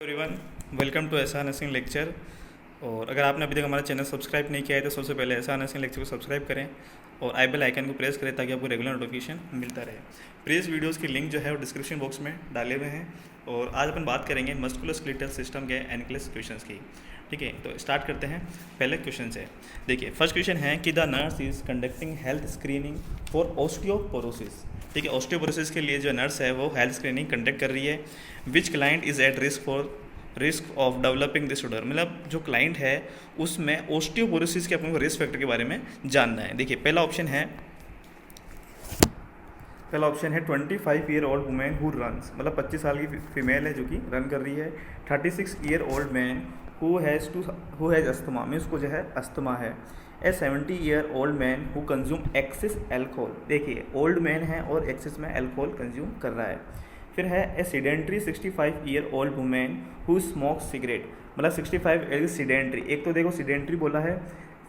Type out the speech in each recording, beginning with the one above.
Everyone, welcome to SR nursing lecture. और अगर आपने अभी तक हमारा चैनल सब्सक्राइब नहीं किया है तो सबसे पहले एसआर नर्सिंग लेक्चर को सब्सक्राइब करें और आई बेल आइकन को प्रेस करें ताकि आपको रेगुलर नोटिफिकेशन मिलता रहे। प्रीवियस वीडियोस की लिंक जो है वो डिस्क्रिप्शन बॉक्स में डाले हुए हैं। और आज अपन बात करेंगे मस्कुलोस्केलेटल सिस्टम के एनक्लेस क्वेश्चंस की। ठीक है, तो स्टार्ट करते हैं पहले क्वेश्चन से। देखिए, फर्स्ट क्वेश्चन है कि the nurse is conducting health screening for osteoporosis. ठीक है, ऑस्टियोपोरोसिस के लिए जो नर्स है वो हेल्थ स्क्रीनिंग कंडक्ट कर रही है। Which client is at risk of developing disorder, मतलब जो क्लाइंट है उसमें ऑस्टियोपोरोसिस के अपन को रिस्क फैक्टर के बारे में जानना है। देखिए, पहला ऑप्शन है 25 year old women who runs, मतलब 25 साल की फीमेल है जो कि रन कर रही है। 36 year old man who has asthma, means उसको जो है अस्थमा है। A 70 year old man who consume excess alcohol, देखिए ओल्ड मैन है और एक्सेस में एल्कोहल कंज्यूम कर रहा है। फिर है a sedentary 65 year old women who smoke cigarette, मतलब 65 सीडेंट्री, एक तो देखो सीडेंट्री बोला है,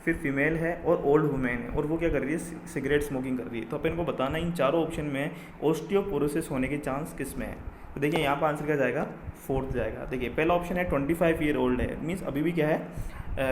फिर फीमेल है और ओल्ड वुमेन है और वो क्या कर रही है, सिगरेट स्मोकिंग कर रही है। तो अपन को बताना इन चारों ऑप्शन में ऑस्टियोपोरोसिस होने के चांस किस में है। तो देखिए यहाँ पर आंसर क्या जाएगा, फोर्थ जाएगा। देखिए, पहला ऑप्शन है 25 ईयर ओल्ड है, मीन्स अभी भी क्या है,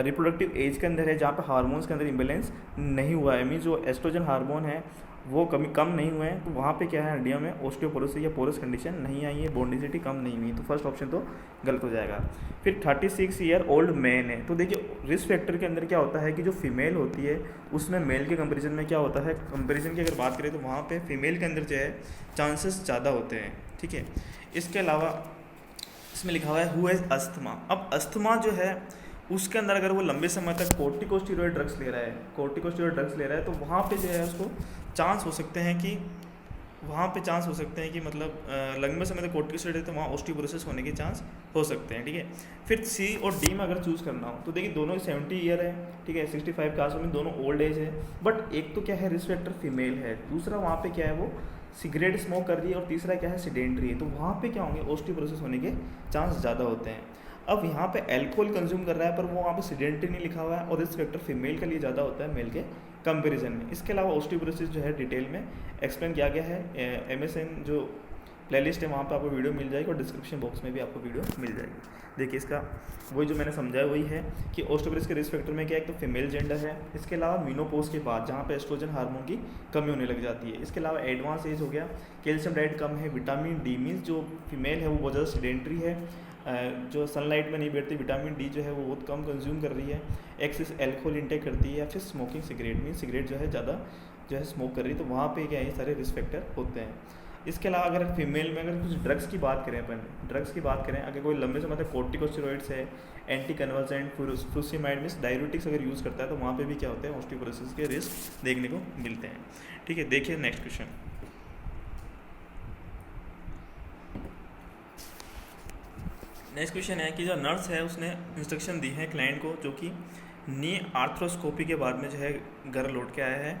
रिप्रोडक्टिव एज के अंदर है, जहाँ पे हार्मोन्स के अंदर इम्बेलेंस नहीं हुआ है, मीन्स जो एस्ट्रोजन हार्मोन है वो कम नहीं हुए हैं, तो वहाँ पे क्या है, हड्डियों में ऑस्टियोपोरोसिस या पोरस कंडीशन नहीं आई है, बोन डेंसिटी कम नहीं हुई, तो फर्स्ट ऑप्शन तो गलत हो जाएगा। फिर 36 ईयर ओल्ड मैन है, तो देखिए रिस्क फैक्टर के अंदर क्या होता है कि जो फीमेल होती है उसमें मेल के कंपेरिजन में क्या होता है, कंपेरिजन की अगर बात करें तो वहाँ पे फीमेल के अंदर जो है चांसेस ज़्यादा होते हैं। ठीक है, इसके अलावा इसमें लिखा हुआ है हु हैज़ अस्थमा। अब अस्थमा जो है उसके अंदर अगर वो लंबे समय तक कोर्टिकोस्टेरॉइड ड्रग्स ले रहा है तो वहाँ पे जो है उसको चांस हो सकते हैं कि मतलब लंबे समय तक कोर्टिकोस्टेरॉइड है तो वहाँ ऑस्टियोपोरोसिस होने के चांस हो सकते हैं। ठीक है, फिर सी और डी में अगर चूज़ करना हो तो देखिए दोनों 70 ईयर है, ठीक है, 65 के आसपास में, दोनों ओल्ड एज है, बट एक तो क्या है रिस्क फैक्टर फीमेल है, दूसरा वहाँ पे क्या है वो सिगरेट स्मोक कर रही है और तीसरा क्या है सीडेंट्री है, तो वहाँ पे क्या होंगे, ऑस्टियोपोरोसिस होने के चांस ज़्यादा होते हैं। अब यहाँ पे एल्कोहल कंज्यूम कर रहा है पर वो वहाँ पे सीडेंट्री नहीं लिखा हुआ है और रिस्क फैक्टर फीमेल के लिए ज़्यादा होता है मेल के कंपैरिजन में। इसके अलावा ऑस्टियोपोरोसिस जो है डिटेल में एक्सप्लेन किया गया है, MSN जो प्लेलिस्ट है वहाँ पे आपको वीडियो मिल जाएगी और डिस्क्रिप्शन बॉक्स में भी आपको वीडियो मिल जाएगी। देखिए, इसका वही जो मैंने समझाया वही है कि ऑस्टियोपोरोसिस के रिस्क फैक्टर में क्या, एक तो फीमेल जेंडर है, इसके अलावा मीनोपॉज के बाद जहाँ पे एस्ट्रोजन हार्मोन की कमी होने लग जाती है, इसके अलावा एडवांस एज हो गया, कैल्शियम डाइट कम है, विटामिन डी, मीन्स जो फीमेल है वो बहुत ज़्यादा सीडेंट्री है, जो सनलाइट में नहीं बैठती, विटामिन डी जो है वो बहुत कम कंज्यूम कर रही है, एक्सेस एल्कोहल इंटेक करती है, या फिर स्मोकिंग सिगरेट, मीन सिगरेट जो है ज़्यादा जो है स्मोक कर रही है, तो वहाँ पे क्या है सारे रिस्क फैक्टर होते हैं। इसके अलावा अगर फीमेल में अगर कुछ ड्रग्स की बात करें, अगर कोई लंबे समय तक कोर्टिकोस्टेरॉइड्स है, एंटी कन्वर्सेंट, फ्रूसिमाइड मीन्स डाययूरेटिक्स अगर यूज़ करता है तो वहाँ पे भी क्या होते हैं, ऑस्टियोपोरोसिस के रिस्क देखने को मिलते हैं। ठीक है, देखिए नेक्स्ट क्वेश्चन। नेक्स्ट क्वेश्चन है कि जो नर्स है उसने इंस्ट्रक्शन दी है क्लाइंट को जो कि नी आर्थ्रोस्कोपी के बाद में जो है घर लौट के आया है।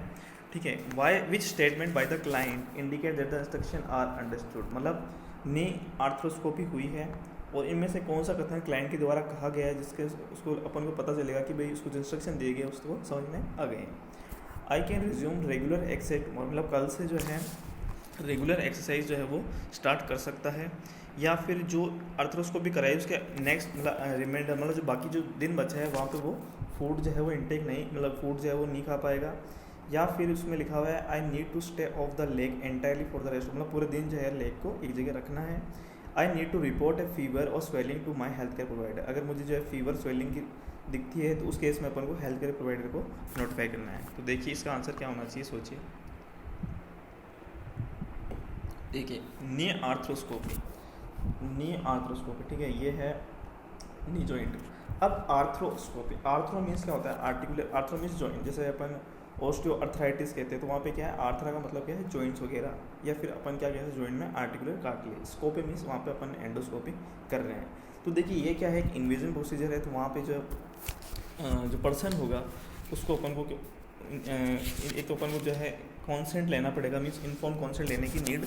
ठीक है, why which statement by the client indicate that the instruction are understood, मतलब नी आर्थ्रोस्कोपी हुई है और इनमें से कौन सा कथन क्लाइंट के द्वारा कहा गया है जिसके उसको अपन को पता चलेगा कि भाई उसको जो इंस्ट्रक्शन दिए गए उसको समझ में आ गए हैं। I can resume regular exercise, मतलब कल से जो है रेगुलर एक्सरसाइज जो है वो स्टार्ट कर सकता है, या फिर जो आर्थ्रोस्कोपी कराई उसके नेक्स्ट मतलब रिमाइंडर, मतलब जो बाकी जो दिन बचा है वहाँ पे वो फूड जो है वो इंटेक नहीं, मतलब फूड जो है वो नहीं खा पाएगा, या फिर उसमें लिखा हुआ है I need to stay off the leg entirely for the rest, मतलब पूरे दिन जो है लेग को एक जगह रखना है। I need to report a fever और swelling to my health care provider, अगर मुझे जो है फीवर स्वेलिंग की दिखती है तो उस केस में अपन को हेल्थ केयर प्रोवाइडर को नोटिफाई करना है। तो देखिए इसका आंसर क्या होना चाहिए, सोचिए। देखिए, नी आर्थ्रोस्कोपी, ठीक है, ये है नी जॉइंट। अब आर्थ्रोस्कोपी, आर्थ्रो मीन्स क्या होता है, आर्टिकुलर, आर्थ्रो मीन्स जॉइंट, जैसे अपन ऑस्टियो अर्थराइटिस कहते हैं तो वहाँ पे क्या है, आर्थरा का मतलब क्या है, जॉइंट्स वगैरह, या फिर अपन क्या कहते हैं जॉइंट में आर्टिकुलर कार्टिलेज, स्कोपी मीन्स वहाँ पे अपन एंडोस्कोपी कर रहे हैं। तो देखिए ये क्या है, एक इन्वेजन प्रोसीजर है, तो वहाँ पे जो पर्सन होगा उसको अपन को एक तो अपन को जो है कॉन्सेंट लेना पड़ेगा, मीन्स इन्फॉर्म कॉन्सेंट लेने की नीड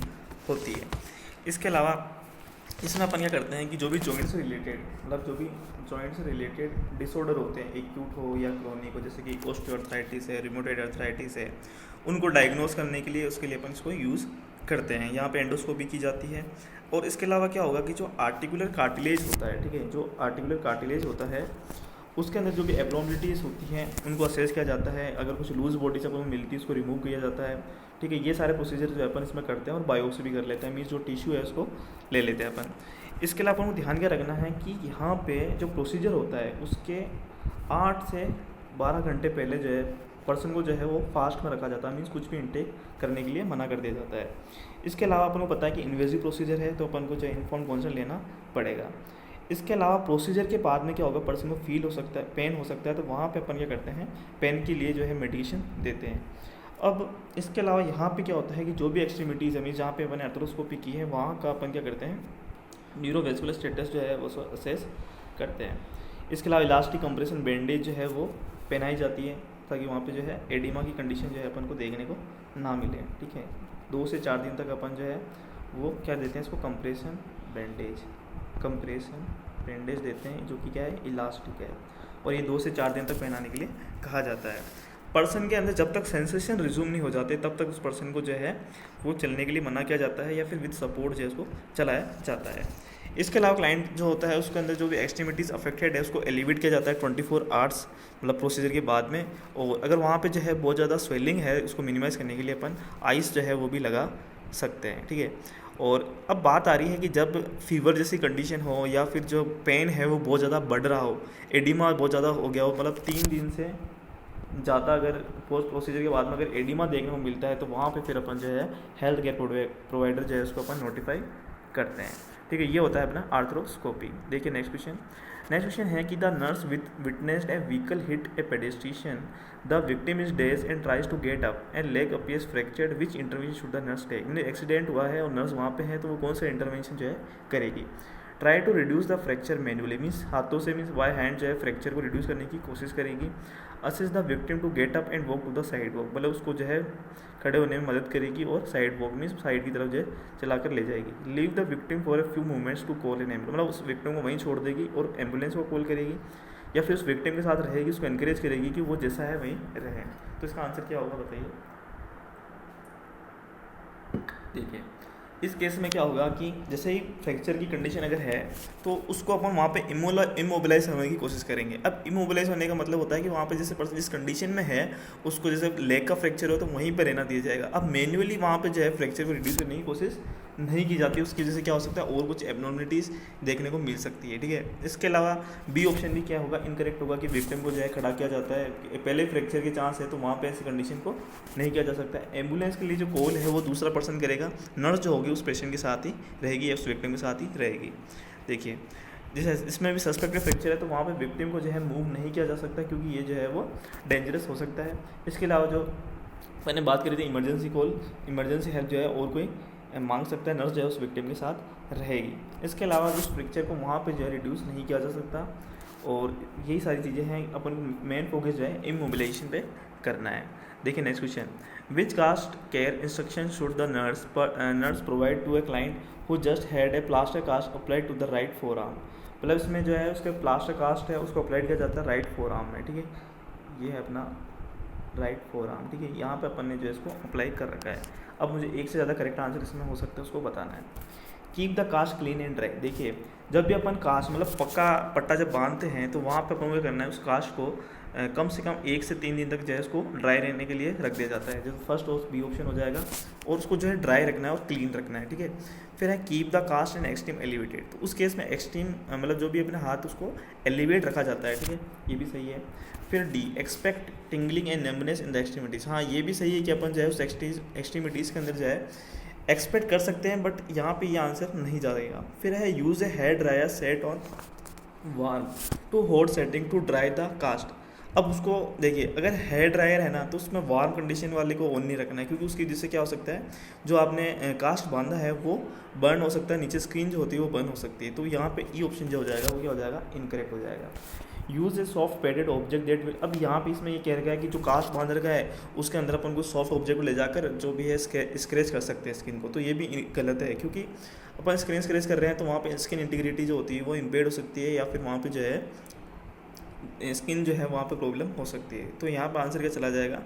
होती है। इसके अलावा इसमें अपन क्या करते हैं कि जो भी जॉइंट से रिलेटेड, मतलब जो भी जॉइंट से रिलेटेड डिसऑर्डर होते हैं, एक्यूट हो या क्रोनिक हो, जैसे कि ऑस्टियोआर्थराइटिस है, रिमोटॉइड अर्थराइटिस है, उनको डायग्नोस करने के लिए उसके लिए अपन इसको यूज़ करते हैं। यहाँ पे एंडोस्कोपी की जाती है। और इसके अलावा क्या होगा कि जो आर्टिकुलर कार्टिलेज होता है, ठीक है, जो आर्टिकुलर कार्टिलेज होता है उसके अंदर जो भी एब्नॉर्मलिटीज़ होती हैं उनको असेस किया जाता है। अगर कुछ लूज बॉडी से अपन को मिलती है उसको रिमूव किया जाता है, ठीक है। ये सारे प्रोसीजर जो अपन इसमें करते हैं और बायोप्सी भी कर लेते हैं, मीन्स जो टिश्यू है उसको ले लेते हैं अपन। इसके अलावा अपन को ध्यान क्या रखना है कि यहाँ पे जो प्रोसीजर होता है उसके 8 से 12 घंटे पहले जो है पर्सन को जो है वो फास्ट में रखा जाता है, मीन्स कुछ भी इनटेक करने के लिए मना कर दिया जाता है। इसके अलावा अपन को पता है कि इन्वेजिव प्रोसीजर है तो अपन को जो है इन्फॉर्म कॉन्सेंट लेना पड़ेगा। इसके अलावा प्रोसीजर के बाद में क्या होगा, पर्सन को फील हो सकता है, पेन हो सकता है, तो वहाँ पे अपन क्या करते हैं, पेन के लिए जो है मेडिकेशन देते हैं। अब इसके अलावा यहाँ पे क्या होता है कि जो भी एक्सट्रीमिटीज़ है, मीन्स जहाँ पे अपन आर्थ्रोस्कोपी की है वहाँ का अपन क्या करते हैं, न्यूरोवेस्कुलर स्टेटस जो है वो असेस करते हैं। इसके अलावा इलास्टिक कंप्रेशन बैंडेज जो है वो पहनाई जाती है ताकि वहाँ पे जो है एडिमा की कंडीशन जो है अपन को देखने को ना मिले, ठीक है। 2 से 4 दिन तक अपन जो है वो क्या देते हैं इसको, कंप्रेशन बैंडेज देते हैं जो कि क्या है, इलास्टिक है, और ये 2 से 4 दिन तक पहनाने के लिए कहा जाता है। पर्सन के अंदर जब तक सेंसेशन रिज्यूम नहीं हो जाते तब तक उस पर्सन को जो है वो चलने के लिए मना किया जाता है या फिर विद सपोर्ट जो है उसको चलाया जाता है। इसके अलावा क्लाइंट जो होता है उसके अंदर जो भी एक्सट्रीमिटीज़ अफेक्टेड है उसको एलिवेट किया जाता है 24 आवर्स मतलब प्रोसीजर के बाद में। और अगर वहाँ पे जो है बहुत ज़्यादा स्वेलिंग है उसको मिनिमाइज़ करने के लिए अपन आइस जो है वो भी लगा सकते हैं, ठीक है। और अब बात आ रही है कि जब फीवर जैसी कंडीशन हो या फिर जो पेन है वो बहुत ज़्यादा बढ़ रहा हो, एडिमा बहुत ज़्यादा हो गया हो, मतलब 3 दिन से ज़्यादा अगर पोस्ट प्रोसीजर के बाद में अगर एडिमा देखने को मिलता है तो वहाँ पे फिर अपन जो है हेल्थ केयर प्रोवाइडर जो है उसको अपन नोटिफाई करते हैं, ठीक है। ये होता है अपना आर्थ्रोस्कोपी। देखिए नेक्स्ट क्वेश्चन है कि the nurse witnessed a vehicle hit a pedestrian, the victim is dazed and tries to get up and leg appears fractured, which intervention should the nurse take. Accident हुआ है और nurse वहाँ पे है तो वो कौन सा इंटरवेंशन जो है करेगी। Try to reduce the fracture manually, means हाथों से मीन्स बाय हैंड जो है फ्रैक्चर को रिड्यूस करने की कोशिश करेगी। Assist the victim to get up and walk to the sidewalk, मतलब उसको जो है खड़े होने में मदद करेगी और साइड वॉक मीन्स साइड की तरफ जो है चलाकर ले जाएगी। Leave the victim for a few moments to call an ambulance, मतलब उस विक्टिम को वहीं छोड़ देगी और एम्बुलेंस को कॉल करेगी या फिर उस विक्टिम के साथ रहेगी, उसको एनकरेज करेगी कि वो जैसा है वहीं रहे। तो इसका आंसर क्या होगा बताइए। देखिए इस केस में क्या होगा कि जैसे ही फ्रैक्चर की कंडीशन अगर है तो उसको अपन वहाँ पे इमोबिलाइज होने की कोशिश करेंगे। अब इमोबिलाइज होने का मतलब होता है कि वहाँ पे जैसे पर्सन जिस कंडीशन में है उसको जैसे लेग का फ्रैक्चर हो तो वहीं पे रहना दिया जाएगा। अब मैन्युअली वहाँ पे जो है फ्रैक्चर को रिड्यूस करने की कोशिश नहीं की जाती, उसकी वजह से क्या हो सकता है और कुछ एबनॉर्मलिटीज़ देखने को मिल सकती है, ठीक है। इसके अलावा बी ऑप्शन भी क्या होगा, इनकरेक्ट होगा कि विक्टिम को जो है खड़ा किया जाता है, पहले फ्रैक्चर के चांस है तो वहाँ पे ऐसी कंडीशन को नहीं किया जा सकता है। एम्बुलेंस के लिए जो कॉल है वो दूसरा पर्सन करेगा, नर्स जो होगी उस पेशेंट के साथ ही रहेगी या उस विक्टिम के साथ ही रहेगी। देखिए जैसे इसमें भी सस्पेक्ट फ्रैक्चर है तो वहाँ पे विक्टिम को जो है मूव नहीं किया जा सकता क्योंकि ये जो है वो डेंजरस हो सकता है। इसके अलावा जो मैंने बात करी थी इमरजेंसी कॉल, इमरजेंसी हेल्प जो है और कोई मांग सकता है, नर्स जो है उस विक्टिम के साथ रहेगी। इसके अलावा उस फ्रैक्चर को वहाँ पे जो है रिड्यूस नहीं किया जा सकता। और यही सारी चीज़ें हैं, अपन मेन फोकस जो है इमोबिलाइजेशन पे करना है। देखिए next question, which cast care instruction should the nurse provide to a client who just had a plaster cast applied to the right forearm. मतलब इसमें जो है उसके प्लास्टर कास्ट है उसको अप्लाइड किया जाता है राइट फोर आर्म में, ठीक है। ये है अपना राइट फोर आर्म, ठीक है। यहाँ पे अपन ने जो है इसको अप्लाई कर रखा है। अब मुझे एक से ज़्यादा करेक्ट आंसर इसमें हो सकता है उसको बताना है। Keep the cast clean and dry. देखिए जब भी अपन कास्ट मतलब पक्का पट्टा जब बांधते हैं तो वहाँ पे अपन को करना है, उस कास्ट को कम से कम 1 से 3 दिन तक जो है उसको ड्राई रहने के लिए रख दिया जाता है। जो फर्स्ट बी ऑप्शन हो जाएगा, और उसको जो है ड्राई रखना है और क्लीन रखना है, ठीक है। फिर है keep the cast and extreme elevated, तो उस केस में एक्सट्रीम मतलब जो भी अपने हाथ उसको एलिवेट रखा जाता है, ठीक है, ये भी सही है। फिर D expect tingling and numbness in the extremities, हाँ ये भी सही है कि अपन जो है उस एक्सट्रीमिटीज़ के अंदर जो है एक्सपेक्ट कर सकते हैं, बट यहाँ पे ये आंसर नहीं जाएगा। फिर है use a hair dryer set on warm to hot setting to dry the cast. अब उसको देखिए अगर हेयर ड्रायर है ना तो उसमें वार्म कंडीशन वाले को ऑन नहीं रखना है, क्योंकि उसकी जिससे क्या हो सकता है जो आपने कास्ट बांधा है वो बर्न हो सकता है, नीचे स्क्रीन जो होती है वो बर्न हो सकती है। तो यहाँ पे ई ऑप्शन जो हो जाएगा वो क्या हो जाएगा, इनकरेक्ट हो जाएगा। Use A soft padded object that will, अब यहाँ पे इसमें ये कह रखा है कि जो कास्ट बांध रखा है उसके अंदर अपन को सॉफ्ट ऑब्जेक्ट को ले जाकर जो भी है स्क्रैच कर सकते हैं स्किन को, तो ये भी गलत है क्योंकि अपन स्क्रीन स्क्रैच कर रहे हैं तो वहाँ पे स्किन इंटीग्रिटी जो होती है वो इम्पेयर हो सकती है, या फिर वहाँ पे जो है स्किन जो है वहाँ पे प्रॉब्लम हो सकती है। तो यहाँ पर आंसर क्या चला जाएगा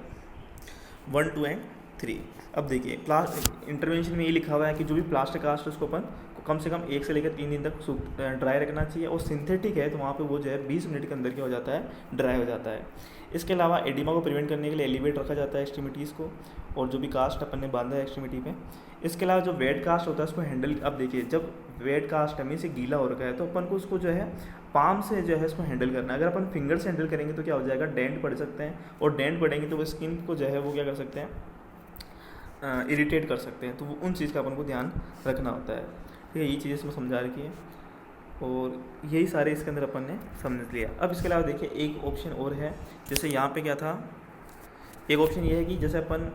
1, 2 एंड 3। अब देखिए इंटरवेंशन में ये लिखा हुआ है कि जो भी प्लास्टर कास्ट है उसको अपन कम से कम 1 से लेकर 3 दिन तक ड्राई रखना चाहिए, और सिंथेटिक है तो वहाँ पे वो जो है 20 मिनट के अंदर क्या हो जाता है, ड्राई हो जाता है। इसके अलावा एडिमा को प्रिवेंट करने के लिए एलिवेट रखा जाता है एक्सट्रीमिटीज़ को, और जो भी कास्ट अपन ने बांधा है एक्सट्रीमिटी पे। इसके अलावा जो वेट कास्ट होता है उसको हैंडल, अब देखिए जब वेट कास्ट हमें से गीला हो रखा है तो अपन को उसको जो है पाम से जो है इसको हैंडल करना है। अगर अपन फिंगर से हैंडल करेंगे तो क्या हो जाएगा, डेंट पड़ सकते हैं, और डेंट पड़ेंगे तो वो स्किन को जो है वो क्या कर सकते हैं, इरिटेट कर सकते हैं। तो वो उन चीज़ का अपन को ध्यान रखना होता है। ठीक है, ये चीज़ें इसमें समझा रखी है, और यही सारे इसके अंदर अपन ने समझ लिया। अब इसके अलावा देखिए एक ऑप्शन और है, जैसे यहाँ पे क्या था, एक ऑप्शन ये है कि जैसे अपन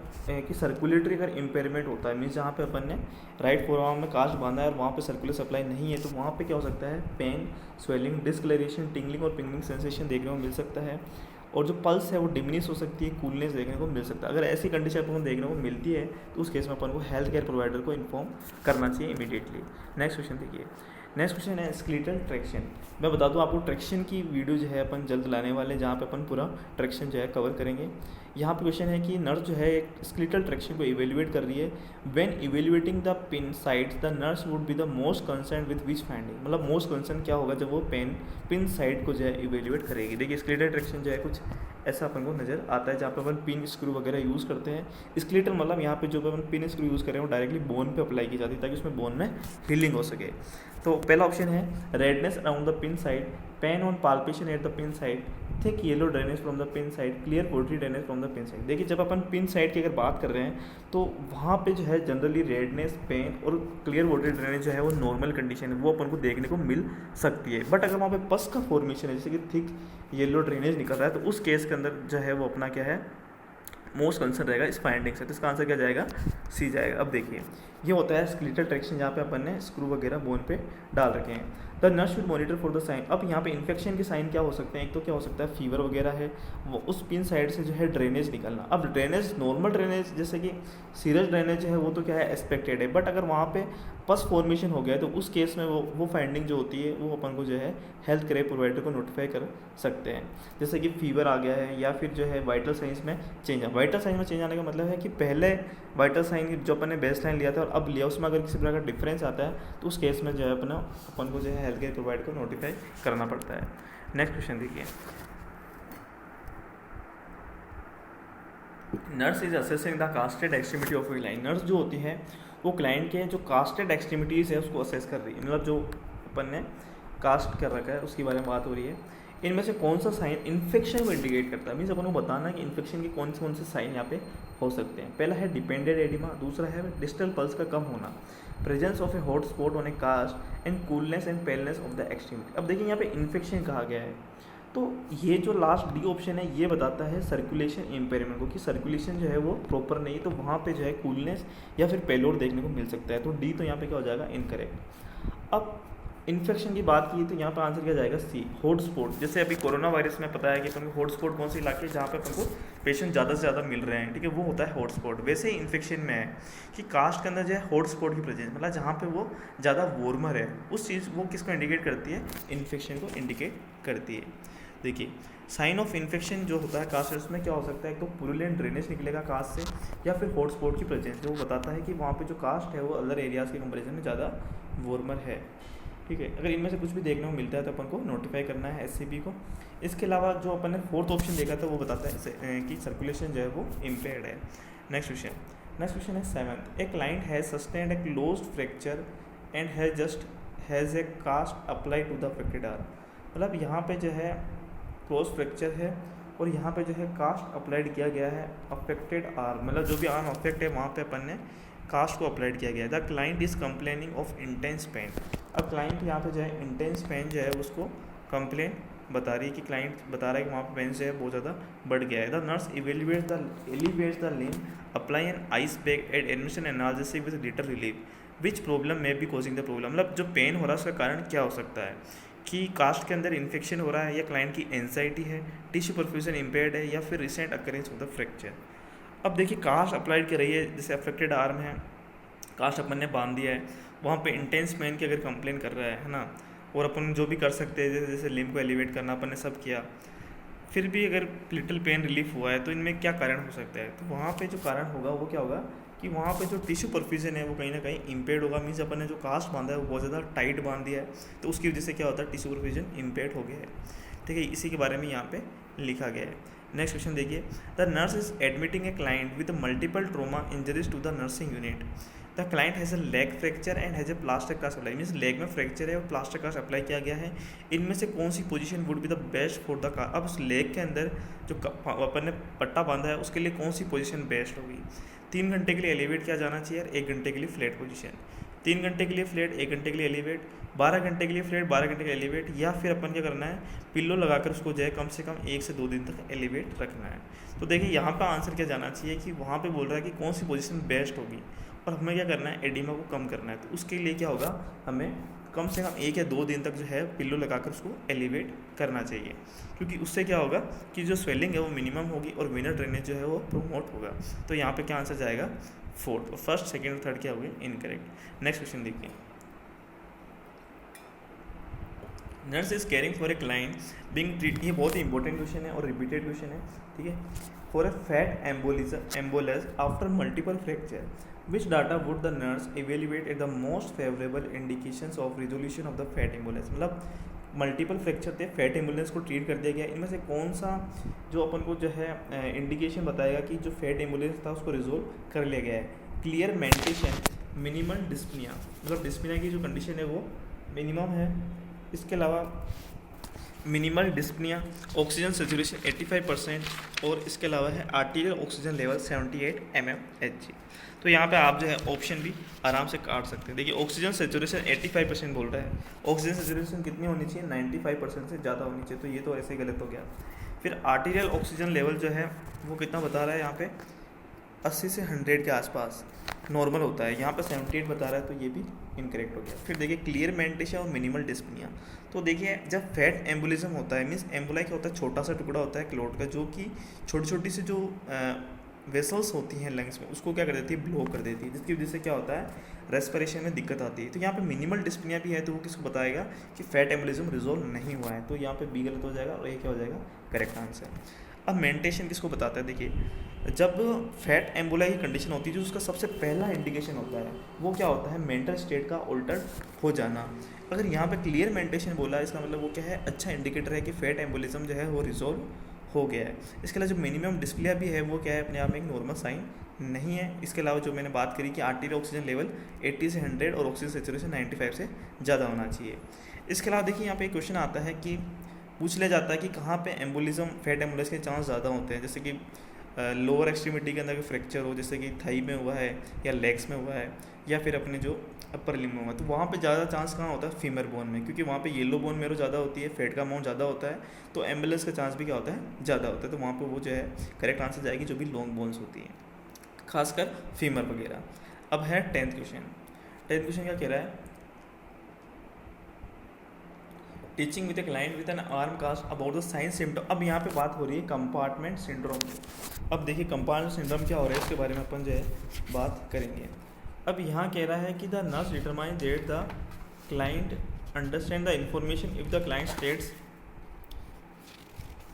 कि सर्कुलेटरी अगर इम्पेयरमेंट होता है, मीन्स जहाँ पे अपन ने राइट फोरआर्म में कास्ट बांधा है और वहाँ पे सर्कुलर सप्लाई नहीं है, तो वहाँ पे क्या हो सकता है, पेन, स्वेलिंग, डिस्कलरेशन, टिंगलिंग और पिंगलिंग सेंसेशन देखने को मिल सकता है, और जो पल्स है वो डिमिनिश हो सकती है, कूलनेस देखने को मिल सकता है। अगर ऐसी कंडीशन अपन को देखने को मिलती है तो उस केस में अपन को हेल्थ केयर प्रोवाइडर को इन्फॉर्म करना चाहिए इमीडिएटली। नेक्स्ट क्वेश्चन देखिए, नेक्स्ट क्वेश्चन है स्केलेटल ट्रैक्शन। मैं बता दूं आपको, ट्रैक्शन की वीडियो जो है अपन जल्द लाने वाले हैं, जहाँ पे अपन पूरा ट्रैक्शन जो है कवर करेंगे। यहाँ पे क्वेश्चन है कि नर्स जो है एक स्केलेटल ट्रैक्शन को इवेल्युएट कर रही है। When evaluating the pin sides the nurse would be the most concern with which finding, मतलब मोस्ट कंसर्न क्या होगा जब वो पिन साइड को जो है इवेल्युएट करेगी। देखिए स्केलेटल ट्रैक्शन जो है कुछ ऐसा अपन को नज़र आता है, जहाँ पे अपन पिन स्क्रू वगैरह यूज़ करते हैं। स्केलेटल मतलब यहाँ पे जो अपन पिन स्क्रू यूज़ कर रहे हैं वो डायरेक्टली बोन पे अप्लाई की जाती है ताकि उसमें बोन में हीलिंग हो सके। तो पहला ऑप्शन है redness around the pin side, pain on palpation at the pin side, thick yellow drainage from the pin side, clear watery drainage from the pin side. देखिए जब अपन पिन साइड की अगर बात कर रहे हैं तो वहाँ पे जो है जनरली रेडनेस, पेन और क्लियर पोर्टरी ड्रेनेज जो है वो नॉर्मल कंडीशन है, वो अपन को देखने को मिल सकती है। बट अगर वहाँ पे पस का फॉर्मेशन है, जैसे कि थिक येलो ड्रेनेज निकल रहा है, तो उस केस के अंदर जो है वो अपना क्या है, मोस्ट कंसर्न रहेगा इस फाइंडिंग से। तो इसका आंसर क्या जाएगा, सी जाएगा। अब देखिए ये होता है स्केलेटल ट्रैक्शन, जहाँ पे अपन ने स्क्रू वगैरह बोन पे डाल रखे हैं। The nurse should monitor for the sign. अब यहाँ पे इन्फेक्शन के साइन क्या हो सकते हैं, एक तो क्या हो सकता है फीवर वगैरह है, वो उस पिन साइड से जो है ड्रेनेज निकलना। अब ड्रेनेज नॉर्मल ड्रेनेज जैसे कि सीरियस ड्रेनेज है वो तो क्या है एक्सपेक्टेड है, बट अगर वहाँ पे पस फॉर्मेशन हो गया है तो उस केस में वो फाइंडिंग जो होती है वो अपन को जो है हेल्थ केयर प्रोवाइडर को नोटिफाई कर सकते हैं। जैसे कि फीवर आ गया है या फिर जो है वाइटल साइंस में चेंज आ। वाइटल साइंस में चेंज आने का मतलब है कि पहले वाइटल साइन जो अपन ने बेस लाइन लिया था और अब लिया उसमें अगर किसी प्रकार का डिफरेंस आता है तो उस केस में जो है अपन को जो है हेल्थ केयर प्रोवाइडर को नोटिफाई करना पड़ता है। नेक्स्ट क्वेश्चन देखिए, nurse is assessing the casted extremity of a client. Nurse जो होती है वो क्लाइंट के जो कास्टेड एक्सट्रीमिटीज़ है उसको असेस कर रही है, मतलब जो अपन ने कास्ट कर रखा है उसके बारे में बात हो रही है। इनमें से कौन सा साइन इन्फेक्शन को इंडिकेट करता है, मीन्स अपन को बताना कि इन्फेक्शन के कौन से साइन यहाँ पे हो सकते हैं। पहला है डिपेंडेंट एडिमा, दूसरा है डिस्टल पल्स का कम होना, presence of a hot spot on a cast and coolness and paleness of the extremity. अब देखिए यहाँ पे इन्फेक्शन कहा गया है, तो ये जो लास्ट डी ऑप्शन है ये बताता है सर्कुलेशन इम्पेयरमेंट को, कि सर्कुलेशन जो है वो प्रॉपर नहीं, तो वहाँ पे जो है कूलनेस या फिर पेलोड देखने को मिल सकता है। तो डी तो यहाँ पे क्या हो जाएगा, इनकरेक्ट। अब इन्फेक्शन की बात की तो यहाँ पर आंसर क्या जाएगा, सी, हॉट स्पॉट। जैसे अभी कोरोना वायरस में पता है कि अपन को हॉट स्पॉट कौन से इलाके हैं जहाँ पे अपन को पेशेंट ज़्यादा से ज़्यादा मिल रहे हैं, ठीक है, वो होता है हॉट स्पॉट। वैसे ही इन्फेक्शन में है कि कास्ट के अंदर जो है हॉट स्पॉट की प्रेजेंस, मतलब जहाँ पे वो ज़्यादा वार्मर है, उस चीज़ वो किसको इंडिकेट करती है, इन्फेक्शन को इंडिकेट करती है। देखिए साइन ऑफ इन्फेक्शन जो होता है कास्ट, उसमें क्या हो सकता है, एक तो पुरुलेंट ड्रेनेज निकलेगा कास्ट से, या फिर हॉट स्पॉट की प्रेजेंस जो बताता है कि वहाँ पे जो कास्ट है वो अदर एरियाज़ के कंपेरिजन में ज़्यादा वार्मर है। ठीक है, अगर इनमें से कुछ भी देखने को मिलता है तो अपन को नोटिफाई करना है एससीबी को। इसके अलावा जो अपन ने फोर्थ ऑप्शन देखा था वो बताता है कि सर्कुलेशन जो है वो इम्पेयर्ड है। नेक्स्ट क्वेश्चन है seventh, a client has sustained a closed fracture and has a cast apply to the affected arm. मतलब यहाँ पे जो है क्लोज फ्रैक्चर है और यहाँ पे जो है कास्ट अप्लाइड किया गया है अफेक्टेड आर्म, मतलब जो भी आर्म अफेक्ट है वहाँ पे अपन ने कास्ट को अप्लाइड किया गया है। The client is complaining of intense pen. अब क्लाइंट यहाँ पे जो है इंटेंस पेन जो है उसको कंप्लेन बता रही है कि क्लाइंट बता रहा है कि वहाँ पे पेन जो है बहुत ज़्यादा बढ़ गया है। The nurse elevates the limb, apply an ice pack at admission analysis with little relief, which problem may be causing the problem. मतलब जो पेन हो रहा है उसका कारण क्या हो सकता है, कि कास्ट के अंदर इन्फेक्शन हो रहा है, या क्लाइंट की एंजाइटी है, टिश्यू परफ्यूजन इम्पेयर्ड है, या फिर recent occurrence of the fracture. अब देखिए कास्ट अप्लाइड कर रही है, जैसे अफेक्टेड आर्म है, कास्ट अपन ने बांध दिया है, वहाँ पे इंटेंस पेन की अगर कंप्लेन कर रहा है ना, और अपन जो भी कर सकते हैं जैसे लिम्ब को एलिवेट करना अपन ने सब किया, फिर भी अगर लिटिल पेन रिलीफ हुआ है तो इनमें क्या कारण हो सकता है, तो वहाँ पे जो कारण होगा वो क्या होगा, कि वहाँ पे जो टिश्यू परफ्यूजन है वो कहीं ना कहीं इम्पेयर्ड होगा। मीन्स अपन ने जो कास्ट बांधा है वो बहुत ज़्यादा टाइट बांध दिया है, तो उसकी वजह से क्या होता है, टिश्यू परफ्यूजन इम्पेयर्ड हो गया है। ठीक है, इसी के बारे में यहाँ पे लिखा गया है। नेक्स्ट क्वेश्चन देखिए, the nurse is admitting a client with multiple trauma injuries to the nursing unit. The client has a leg fracture and has a plaster cast apply. Means leg में फ्रैक्चर है और plaster cast apply किया गया है। इनमें से कौन सी position would be the best for the cast. अब उस लेग के अंदर जो अपन ने पट्टा बांधा है उसके लिए कौन सी पोजीशन बेस्ट होगी। 3 घंटे के लिए एलिवेट किया जाना चाहिए और 1 घंटे के लिए फ्लैट पोजीशन। 3 घंटे के लिए फ्लैट, 1 घंटे के लिए एलिवेट, 12 घंटे के लिए फ्लैट, 12 घंटे के लिए एलिवेट, या फिर अपन क्या करना है, पिल्लो लगाकर उसको जो है कम से कम 1 से 2 दिन तक एलिवेट रखना है। तो देखिए यहाँ पर आंसर क्या जाना चाहिए कि वहाँ पे बोल रहा है कि कौन सी पोजीशन बेस्ट होगी और हमें क्या करना है, एडिमा को कम करना है। तो उसके लिए क्या होगा, हमें कम से कम 1 या 2 दिन तक जो है पिल्लो लगाकर उसको एलिवेट करना चाहिए, क्योंकि उससे क्या होगा कि जो स्वेलिंग है वो मिनिमम होगी और वेनर ड्रेनेज जो है वो प्रोमोट होगा। तो यहाँ पे क्या आंसर जाएगा, 4th। और फर्स्ट, सेकंड और थर्ड क्या हो गए, इनकरेक्ट। नेक्स्ट क्वेश्चन देखिए, nurse is caring for a client being treat. ये बहुत ही इंपॉर्टेंट क्वेश्चन है और रिपीटेड क्वेश्चन है। ठीक है, for a fat embolus after multiple fracture which data would the nurse evaluate at the most favorable indications of resolution of the fat embolus। मतलब multiple fracture थे, fat ambulance को treat कर दिया गया, इनमें से कौन सा जो अपन को जो है इंडिकेशन बताएगा कि जो फैट एम्बुलेंस था उसको रिजोल्व कर लिया गया है। क्लियर मेंटेशन, मिनिमल डिस्पनिया, मतलब डिस्पनिया की जो कंडीशन है वो मिनिमम है। इसके अलावा मिनिमल डिस्पनिया, ऑक्सीजन सेचुरेशन 85% और इसके अलावा है आर्टीरियल ऑक्सीजन लेवल 78 mmHg। तो यहाँ पे आप जो है ऑप्शन भी आराम से काट सकते हैं। देखिए ऑक्सीजन सेचुरेशन 85% बोल रहा है, ऑक्सीजन सेचुरेशन कितनी होनी चाहिए, 95% से ज़्यादा होनी चाहिए, तो ये तो ऐसे ही गलत हो गया। फिर आर्टीरियल ऑक्सीजन लेवल जो है वो कितना बता रहा है, यहाँ पे 80 से 100 के आसपास नॉर्मल होता है, यहाँ पे 78 बता रहा है, तो ये भी इनकरेक्ट हो गया। फिर देखिए क्लियर मेंटेशन और मिनिमल डिस्पनिया। तो देखिए जब फैट एम्बुलिज्म होता है, मीन्स एम्बुलाई क्या होता है, छोटा सा टुकड़ा होता है क्लोट का, जो कि छोटी छोटी सी जो वेसल्स होती हैं लंग्स में, उसको क्या कर देती है, ब्लॉक कर देती है, जिसकी वजह से क्या होता है, रेस्पिरेशन में दिक्कत आती है। तो यहाँ पे मिनिमल डिस्पनिया भी है, तो वो किसको बताएगा कि फैट एम्बुलिज्म रिजोल्व नहीं हुआ है। तो यहाँ पे बी गलत हो जाएगा और ये क्या हो जाएगा, करेक्ट आंसर। अब मेंटेशन किसको बताता है, देखिए जब फैट एम्बुलाई की कंडीशन होती है, जो उसका सबसे पहला इंडिकेशन होता है वो क्या होता है, मेंटल स्टेट का ऑल्टर हो जाना। अगर यहाँ पे क्लियर मेंटेशन बोला है, इसका मतलब वो क्या है, अच्छा इंडिकेटर है कि फैट एम्बुलिज्म जो है वो रिजोल्व हो गया है। इसके अलावा जो मिनिमम डिस्प्ले भी है वो क्या है, अपने आप में एक नॉर्मल साइन नहीं है। इसके अलावा जो मैंने बात करी कि आर्टीरियल ऑक्सीजन लेवल 80 से 100 और ऑक्सीजन सेचुरेशन 95 से ज़्यादा होना चाहिए। इसके अलावा देखिए यहाँ पे एक क्वेश्चन आता है कि पूछ लिया जाता है कि कहाँ पे एम्बुलिज्म, फैट एम्बुलिज्म के चांस ज़्यादा होते हैं, जैसे कि लोअर एक्सट्रीमिटी के अंदर फ्रैक्चर हो, जैसे कि थाई में हुआ है या लेग्स में हुआ है या फिर अपने जो अपर लिम्ब में हुआ, तो वहाँ पे ज़्यादा चांस कहाँ होता है, फीमर बोन में, क्योंकि वहाँ पे येलो बोन मेरो ज़्यादा होती है, फैट का अमाउंट ज़्यादा होता है, तो एम्बुलेंस का चांस भी क्या होता है, ज़्यादा होता है। तो वहाँ पे वो जो है करेक्ट आंसर जाएगी जो भी लॉन्ग बोन्स होती हैं, खासकर फीमर वगैरह। अब है 10th क्वेश्चन। 10th क्वेश्चन क्या कह रहा है, teaching with a client with an arm cast about the sign symptom. अब यहाँ पे बात हो रही है कंपार्टमेंट सिंड्रोम की। अब देखिए कंपार्टमेंट सिंड्रोम क्या हो रहा है, इसके बारे में अपन जो है बात करेंगे। अब यहाँ कह रहा है कि the nurse determine that the client understand the information if the client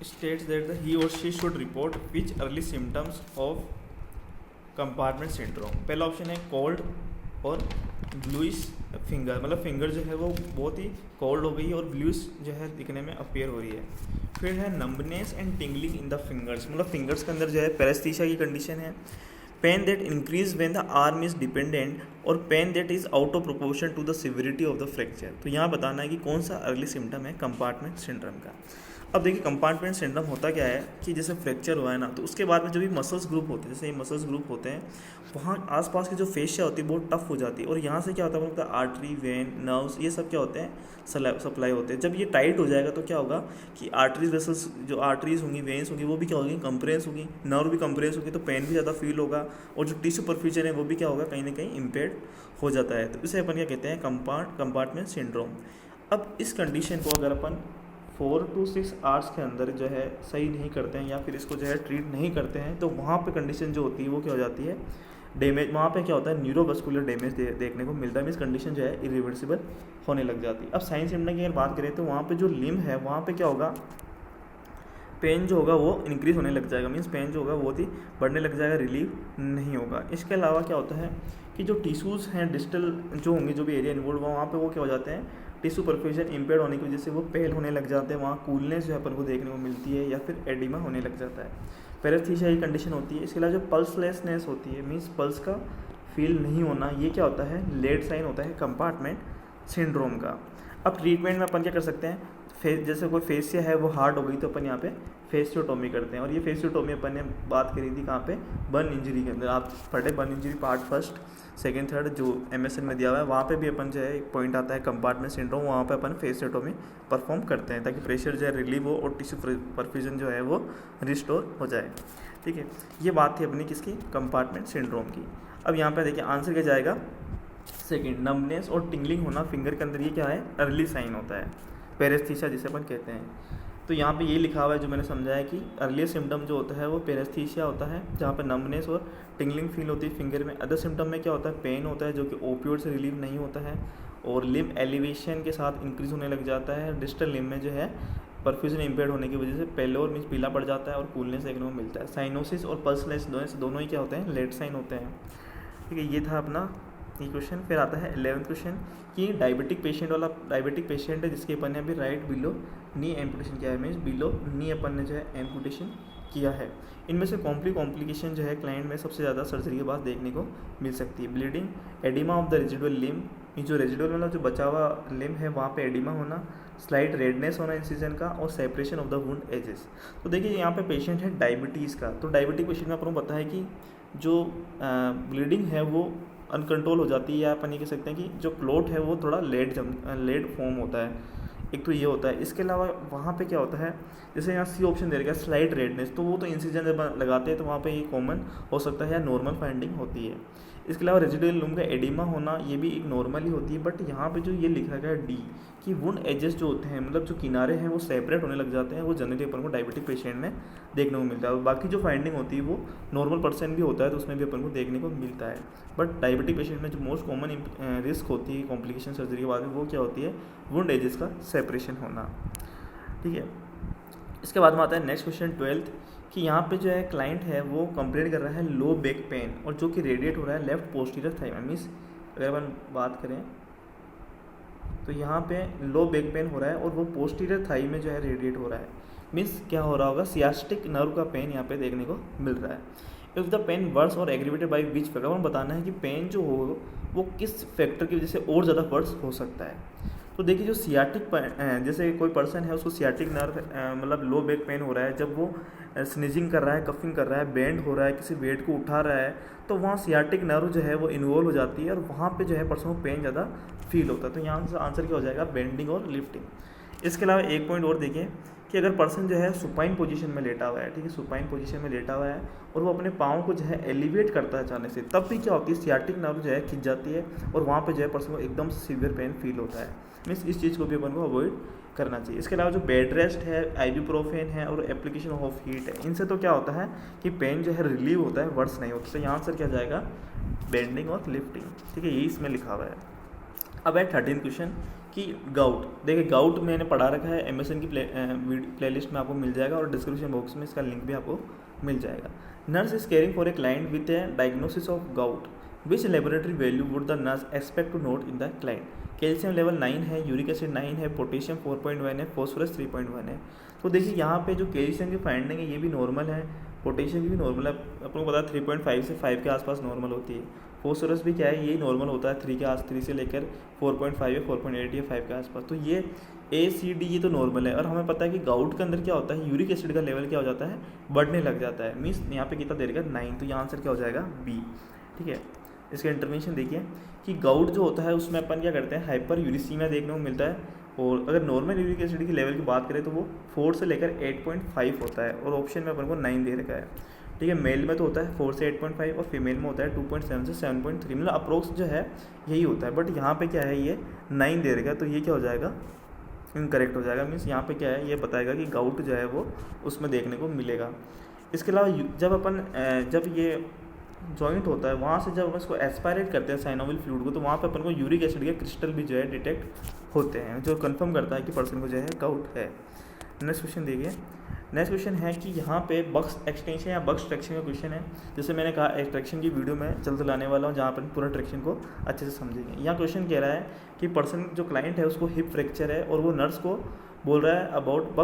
states that he or she should report which early symptoms of compartment syndrome. पहला ऑप्शन है कोल्ड और ब्लूइश फिंगर, मतलब फिंगर जो है वो बहुत ही कोल्ड हो गई है और ब्लूइश जो है दिखने में अपीयर हो रही है। फिर है numbness and tingling in the fingers, मतलब फिंगर्स के अंदर जो है पैरेस्थीसिया की कंडीशन है। Pain that increase when the arm is dependent और pain that is out of proportion to the severity of the fracture. तो यहाँ बताना है कि कौन सा अर्ली सिम्टम है कंपार्टमेंट सिंड्रोम का। अब देखिए कंपार्टमेंट सिंड्रोम होता क्या है कि जैसे फ्रैक्चर हुआ है ना, तो उसके बाद में जो भी मसल्स ग्रुप होते हैं, जैसे ये मसल्स ग्रुप होते हैं, वहाँ आसपास की जो फेशिया होती है बहुत टफ हो जाती है और यहाँ से क्या होता है मतलब आर्टरी, वेन, नर्व्स, ये सब क्या होते हैं, सप्लाई होते हैं। जब ये टाइट हो जाएगा तो क्या होगा कि आर्टरीज वेसल्स, जो आर्टरीज होंगी, वेन्स होंगी, वो भी क्या होगी, कंप्रेस होगी, नर्व भी कंप्रेस होगी, तो पेन भी ज़्यादा फील होगा और जो टिश्यू परफ्यूजन है वो भी क्या होगा, कहीं ना कहीं इम्पेयर्ड हो जाता है। तो इसे अपन क्या कहते हैं, कंपार्टमेंट सिंड्रोम। अब इस कंडीशन को अगर अपन 4 to 6 आवर्स के अंदर जो है सही नहीं करते हैं या फिर इसको जो है ट्रीट नहीं करते हैं, तो वहाँ पे कंडीशन जो होती है वो क्या हो जाती है, डैमेज, वहाँ पे क्या होता है, न्यूरोवस्कुलर डैमेज देखने को मिलता है। मीन्स कंडीशन जो है इरिवर्सिबल होने लग जाती है। अब साइन सिम्टम की अगर बात करें तो वहाँ पे जो लिम्ब है वहाँ पे क्या होगा, पेन जो होगा वो इंक्रीज़ होने लग जाएगा, मीन्स पेन जो होगा वो ही बढ़ने लग जाएगा, रिलीव नहीं होगा। इसके अलावा क्या होता है कि जो टिश्यूज़ हैं डिस्टल जो होंगे, जो भी एरिया इन्वॉल्व हुआ वहाँ पे वो क्या हो जाते हैं, टिश्यू परफ्यूजन इम्पेयर होने की वजह से वो पेल होने लग जाते हैं, वहाँ कूलनेस जो है अपन को देखने को मिलती है, या फिर एडिमा होने लग जाता है। पैरेस्थीसिया की कंडीशन होती है। इसके अलावा जो पल्सलेसनेस होती है, मीन्स पल्स का फील नहीं होना, ये क्या होता है, लेट साइन होता है कंपार्टमेंट सिंड्रोम का। अब ट्रीटमेंट में अपन क्या कर सकते हैं, जैसे कोई फेसिया है वो हार्ड हो गई तो अपन यहाँ पे फेसियोटोमी करते हैं, और ये फेसियोटोमी अपन ने बात करी थी कहाँ पे, बर्न इंजरी के अंदर। आप पढ़े बर्न इंजरी पार्ट 1, 2, 3 जो MSN में दिया हुआ है, वहाँ पे भी अपन जो है एक पॉइंट आता है कंपार्टमेंट सिंड्रोम, वहाँ पे अपन फेसियोटोमी परफॉर्म करते हैं ताकि प्रेशर जो है रिलीव हो और टिश्यू परफ्यूजन जो है वो रिस्टोर हो जाए। ठीक है, ये बात थी अपनी किसकी, कंपार्टमेंट सिंड्रोम की। अब यहाँ पे देखिए आंसर क्या जाएगा, सेकेंड, नम्बनेस और टिंगलिंग होना फिंगर के अंदर, ये क्या है, अर्ली साइन होता है, पैरेस्थीसिया जिसे अपन कहते हैं। तो यहाँ पे ये लिखा हुआ है जो मैंने समझाया कि अर्ली सिम्टम जो होता है वो पैरेस्थीसिया होता है, जहाँ पे नम्बनेस और टिंगलिंग फील होती है फिंगर में। अदर सिम्टम में क्या होता है, पेन होता है जो कि ओपियोड से रिलीव नहीं होता है, और लिम्ब एलिवेशन के साथ इंक्रीज होने लग जाता है। डिस्टल लिम्ब में जो है परफ्यूजन इम्पेयर्ड होने की वजह से पेलोर मीन्स पीला पड़ जाता है और कूलनेस देखने को मिलता है। साइनोसिस और पल्सलेस दोनों ही क्या होते हैं, लेट साइन होते हैं। ठीक है, ये था अपना ये क्वेश्चन। फिर आता है 11th क्वेश्चन कि डायबिटिक पेशेंट है जिसके अपन ने अभी राइट बिलो नी एम्पुटेशन किया है, मीन्स बिलो नी अपन ने जो है एम्पुटेशन किया है। इनमें से कॉम्प्लिकेशन जो है क्लाइंट में सबसे ज़्यादा सर्जरी के बाद देखने को मिल सकती है। Bleeding, oedema of the residual limb, जो रेजिडुअल मतलब जो बचा हुआ लिम्ब है वहाँ पे एडिमा होना, स्लाइट रेडनेस होना इंसिजन का, और separation of the wound edges. तो देखिए यहाँ पे पेशेंट है डायबिटीज़ का, तो डायबिटिक पेशेंट में अपन को पता है कि जो ब्लीडिंग है वो अनकंट्रोल हो जाती है, या अपन ये कह सकते हैं कि जो क्लोट है वो थोड़ा लेट फॉर्म होता है, एक तो ये होता है। इसके अलावा वहाँ पे क्या होता है, जैसे यहाँ सी ऑप्शन दे रखा है स्लाइट रेडनेस, तो वो तो इंसिजन जब लगाते हैं तो वहाँ पे ये कॉमन हो सकता है या नॉर्मल फाइंडिंग होती है। इसके अलावा रेजिडुअल लूम का एडिमा होना ये भी एक नॉर्मल ही होती है, बट यहाँ पे जो ये लिखा गया है डी कि वुंड एजेस जो होते हैं, मतलब जो किनारे हैं वो सेपरेट होने लग जाते हैं, वो जनरली अपन को डायबिटिक पेशेंट में देखने को मिलता है। और बाकी जो फाइंडिंग होती है वो नॉर्मल पर्सन भी होता है तो उसमें भी अपन को देखने को मिलता है। बट डायबिटिक पेशेंट में जो मोस्ट कॉमन रिस्क होती है कॉम्प्लिकेशन सर्जरी के बाद में, वो क्या होती है, वुंड एजेस का सेपरेशन होना। ठीक है, इसके बाद में आता है नेक्स्ट क्वेश्चन 12th कि यहाँ पे जो है क्लाइंट है वो कंप्लेंट कर रहा है लो बैक पेन, और जो कि रेडिएट हो रहा है लेफ्ट पोस्टीरियर थाई में। मीन्स अगर अपन बात करें तो यहाँ पे लो बैक पेन हो रहा है और वो पोस्टीरियर थाई में जो है रेडिएट हो रहा है। मीन्स क्या हो रहा होगा, सियास्टिक नर्व का पेन यहाँ पे देखने को मिल रहा है। इफ़ द पेन वर्स और एग्रीवेटेड बाई विच फैक्टर, हमें बताना है कि पेन जो हो वो किस फैक्टर की वजह से और ज़्यादा वर्स हो सकता है। तो देखिए जो सियाटिक जैसे कोई पर्सन है उसको सियाटिक नर्व मतलब लो बैक पेन हो रहा है, जब वो स्नीजिंग कर रहा है, कफिंग कर रहा है, बेंड हो रहा है, किसी वेट को उठा रहा है, तो वहाँ सियाटिक नर्व जो है वो इन्वॉल्व हो जाती है और वहाँ पे जो है पर्सन को पेन ज़्यादा फील होता है। तो यहाँ से आंसर क्या हो जाएगा, बेंडिंग और लिफ्टिंग। इसके अलावा एक पॉइंट और देखिए कि अगर पर्सन जो है सुपाइन पोजीशन में लेटा हुआ है, ठीक है, सुपाइन पोजीशन में लेटा हुआ है और वो अपने पाँव को जो है एलिवेट करता है अचानक से, तब भी क्या होती है, सियाटिक नर्व जो है खिंच जाती है और वहाँ पे जो है पर्सन को एकदम सीवियर पेन फील होता है। मीन्स इस चीज़ को भी अपन को अवॉइड करना चाहिए। इसके अलावा जो बेड रेस्ट है, आइबुप्रोफेन है और एप्लीकेशन ऑफ हीट है, इनसे तो क्या होता है कि पेन जो है रिलीव होता है, वर्स नहीं होता। तो यहाँ आंसर क्या जाएगा, बेंडिंग और लिफ्टिंग। ठीक है, यही इसमें लिखा हुआ है। अब है 13th क्वेश्चन कि गाउट। देखिए गाउट मैंने पढ़ा रखा है, MSN की प्लेलिस्ट में आपको मिल जाएगा और डिस्क्रिप्शन बॉक्स में इसका लिंक भी आपको मिल जाएगा। Nurse is caring for a client with a diagnosis of gout, which laboratory value would the nurse expect to note in the client. Calcium level 9 है, यूरिक एसिड 9 है, पोटेशियम 4.1 है, phosphorus 3.1 है। तो देखिए यहाँ पे जो कैल्शियम की फाइंडिंग है ये भी नॉर्मल है, पोटेशियम की भी नॉर्मल है, अपन को पता है 3.5 से 5 के आसपास नॉर्मल होती है। फॉस्फोरस भी क्या है, यही नॉर्मल होता है, 3 से लेकर 4.5 या 4.8 या 5 के आसपास। तो ये ACD ये तो नॉर्मल है। और हमें पता है कि गाउट के अंदर क्या होता है, यूरिक एसिड का लेवल क्या हो जाता है, बढ़ने लग जाता है। मीन्स यहाँ पे कितना दे रखा है 9, तो यहाँ आंसर क्या हो जाएगा B। ठीक है, इसका इंटरवेंशन देखिए कि गाउट जो होता है उसमें अपन क्या करते हैं, हाइपर यूरिसीमिया देखने को मिलता है। और अगर नॉर्मल यूरिक एसिड की लेवल की बात करें तो वो 4 से लेकर 8.5 होता है और ऑप्शन में अपन को 9 दे रखा है। ठीक है, मेल में तो होता है 4 से 8.5 और फीमेल में होता है 2.7 से 7.3, मतलब अप्रोक्स जो है यही होता है। बट यहाँ पे क्या है, ये 9 दे रखा है, तो ये क्या हो जाएगा, इनकरेक्ट हो जाएगा। मीन्स यहाँ पे क्या है, ये बताएगा कि गाउट जो है वो उसमें देखने को मिलेगा। इसके अलावा जब ये जॉइंट होता है वहाँ से जब हम इसको एस्पायरेट करते हैं साइनोवियल फ्लूइड को, तो वहाँ पे अपन को यूरिक एसिड के क्रिस्टल भी जो है डिटेक्ट होते हैं, जो कंफर्म करता है कि पर्सन को जो है गाउट है। नेक्स्ट क्वेश्चन देखिए। नेक्स्ट क्वेश्चन है कि यहाँ पे बक्स एक्सटेंशन या बक्स ट्रैक्शन का क्वेश्चन है। जैसे मैंने कहा ट्रैक्शन की वीडियो में जल्द लाने वाला हूँ, जहाँ पर पूरा ट्रैक्शन को अच्छे से समझेंगे। यहाँ क्वेश्चन कह रहा है कि पर्सन जो क्लाइंट है उसको हिप फ्रैक्चर है और वो नर्स को बोल रहा है अबाउट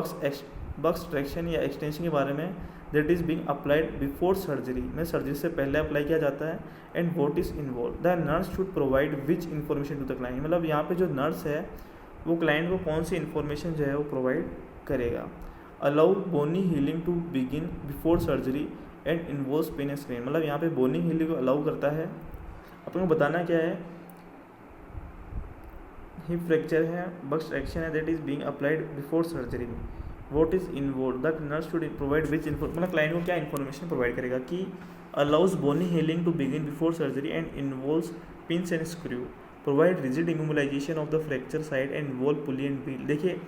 बक्स ट्रैक्शन या एक्सटेंशन के बारे में, that is being applied before surgery, में सर्जरी से पहले अप्लाई किया जाता है। And what is involve, the nurse should provide which information to the client, मतलब यहाँ पे जो नर्स है वो क्लाइंट को कौन सी इन्फॉर्मेशन जो है वो प्रोवाइड करेगा। Allow bony healing to begin before surgery and involves pain screen, मतलब यहाँ पे बोनी हीलिंग को अलाउ करता है। अपन को बताना क्या है, हिप फ्रैक्चर है, बक्स एक्शन है, that is being applied before surgery. What is involve, the nurse should provide which मतलब क्लाइंट को क्या इन्फॉर्मेशन प्रोवाइड करेगा कि allows bony healing to begin before surgery and involves pins and screw, provide rigid immobilisation of the fracture side and involve pulley and wheel. देखिए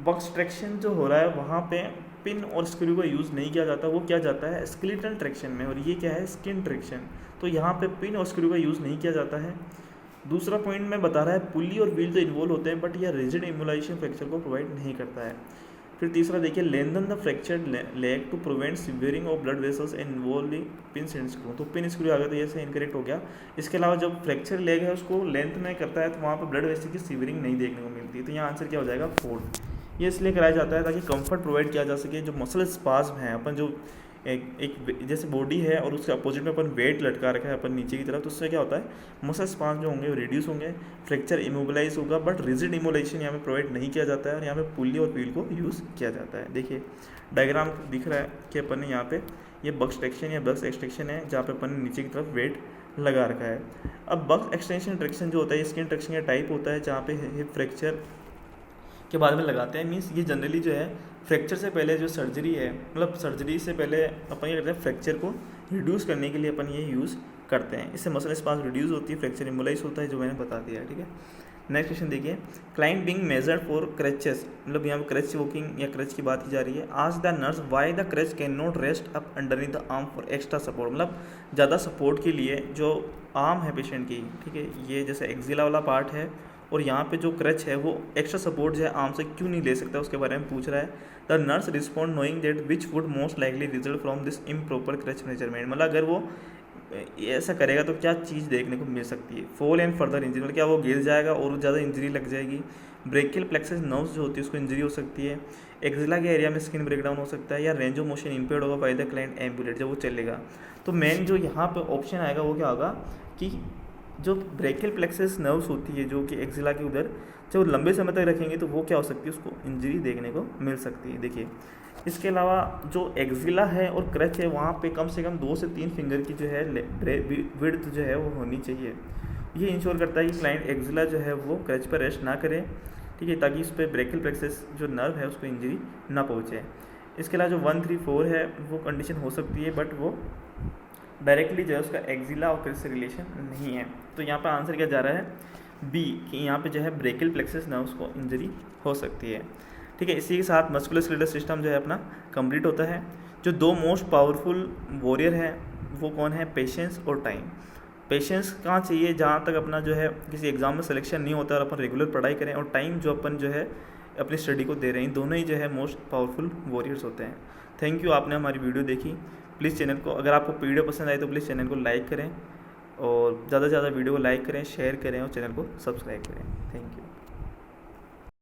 Buck's traction जो हो रहा है वहाँ पे पिन और स्क्रू का यूज़ नहीं किया जाता, वो किया जाता है स्केलेटल ट्रैक्शन में, और ये क्या है स्किन ट्रैक्शन, तो यहाँ पे पिन और स्क्रू का यूज़ नहीं किया जाता है। दूसरा पॉइंट में बता रहा है पुली और व्हील तो इन्वॉल्व होते हैं बट यह रिजिड इमोबिलाइजेशन फ्रैक्चर को प्रोवाइड नहीं करता है। फिर तीसरा देखिए lengthen the fractured leg to prevent severing of blood vessels and involving pins and screw, तो पिन स्क्रू आ गया तो ये से इनकरेक्ट हो गया। इसके अलावा जब फ्रैक्चर लेग है उसको लेंथ में करता है तो वहाँ पर ब्लड वेसल की सीवियरिंग नहीं देखने को मिलती है, तो यहाँ आंसर क्या हो जाएगा 4। ये इसलिए कराया जाता है ताकि कंफर्ट प्रोवाइड किया जा सके। जो मसल स्पाज्म है, अपन जो एक जैसे बॉडी है और उसके अपोजिट में अपन वेट लटका रखा है अपन नीचे की तरफ, तो उससे क्या होता है मसल स्पाज्म जो होंगे वो रिड्यूस होंगे, फ्रैक्चर इमोबिलाइज होगा, बट रिजिड इमोबिलाइजेशन यहाँ पे प्रोवाइड नहीं किया जाता है और यहाँ पे पुली और व्हील को यूज़ किया जाता है। देखिए डायग्राम दिख रहा है कि अपन ने यहाँ पे ये बक्स ट्रैक्शन या बक्स एक्सटेंशन है जहाँ पे अपन ने नीचे की तरफ वेट लगा रखा है। अब बक्स एक्सटेंशन ट्रैक्शन जो होता है स्किन ट्रैक्शन का टाइप होता है जहाँ पे हिप फ्रैक्चर के बाद में लगाते हैं। मीन्स ये जनरली जो है फ्रैक्चर से पहले जो सर्जरी है, मतलब सर्जरी से पहले अपन ये करते हैं फ्रैक्चर को रिड्यूस करने के लिए अपन ये यूज़ करते हैं। इससे मसल स्पास रिड्यूस होती है, फ्रैक्चर इमोलाइज होता है, जो मैंने बता दिया है। ठीक है, नेक्स्ट क्वेश्चन देखिए। Client being measured for crutches, मतलब यहाँ पर क्रच वॉकिंग या क्रच की बात की जा रही है। Ask the nurse why the crutch can not rest up underneath the arm for extra support, मतलब ज़्यादा सपोर्ट के लिए जो आर्म है पेशेंट की, ठीक है, ये जैसे एक्जिला वाला पार्ट है और यहाँ पे जो क्रच है वो एक्स्ट्रा सपोर्ट जो है आर्म से क्यों नहीं ले सकता, उसके बारे में पूछ रहा है। The nurse respond knowing that which would most likely result from this improper crutch measurement, मतलब अगर वो ऐसा करेगा तो क्या चीज़ देखने को मिल सकती है। फॉल एंड फर्दर इंजरी, मतलब क्या वो गिर जाएगा और ज़्यादा इंजरी लग जाएगी। ब्रेकियल प्लेक्सस नर्व्स जो होती है उसको इंजरी हो सकती है। एक्जिला के एरिया में स्किन ब्रेकडाउन हो सकता है, या रेंज ऑफ मोशन इम्पेयर्ड होगा बाय द क्लाइंट एम्बुलेट, जब वो चलेगा। तो मेन जो यहाँ पे ऑप्शन आएगा वो क्या होगा कि जो ब्रेकियल प्लेक्सस नर्व्स होती है जो कि एक्जिला के उधर, जब लंबे समय तक रखेंगे तो वो क्या हो सकती है, उसको इंजरी देखने को मिल सकती है। देखिए इसके अलावा जो एक्जिला है और क्रच है वहाँ पे कम से कम 2 से 3 फिंगर की जो है विड्थ जो है वो होनी चाहिए। ये इंश्योर करता है कि क्लाइंट एक्जिला जो है वो क्रच पर रेस्ट ना करे, ठीक है, ताकि उस पर ब्रेकियल प्लेक्सस जो नर्व है उसको इंजरी ना पहुँचे। इसके अलावा जो 1, 3, 4 है वो कंडीशन हो सकती है बट वो डायरेक्टली जो है उसका एक्जिला और क्रच से रिलेशन नहीं है। तो यहाँ पर आंसर क्या जा रहा है बी, कि यहाँ पे जो है ब्रेकियल प्लेक्सस नर्व्स को इंजरी हो सकती है। ठीक है, इसी के साथ मस्कुलोस्केलेटल सिस्टम जो है अपना कंप्लीट होता है। जो 2 मोस्ट पावरफुल वॉरियर है वो कौन है, पेशेंस और टाइम। पेशेंस कहाँ चाहिए, जहाँ तक अपना जो है किसी एग्जाम में सिलेक्शन नहीं होता और अपन रेगुलर पढ़ाई करें, और टाइम जो अपन जो है अपनी स्टडी को दे रहे हैं, दोनों ही जो है मोस्ट पावरफुल वॉरियर्स होते हैं। थैंक यू, आपने हमारी वीडियो देखी। प्लीज़ चैनल को, अगर आपको वीडियो पसंद आए तो प्लीज़ चैनल को लाइक करें और ज़्यादा से ज़्यादा वीडियो को लाइक करें, शेयर करें और चैनल को सब्सक्राइब करें। Thank you.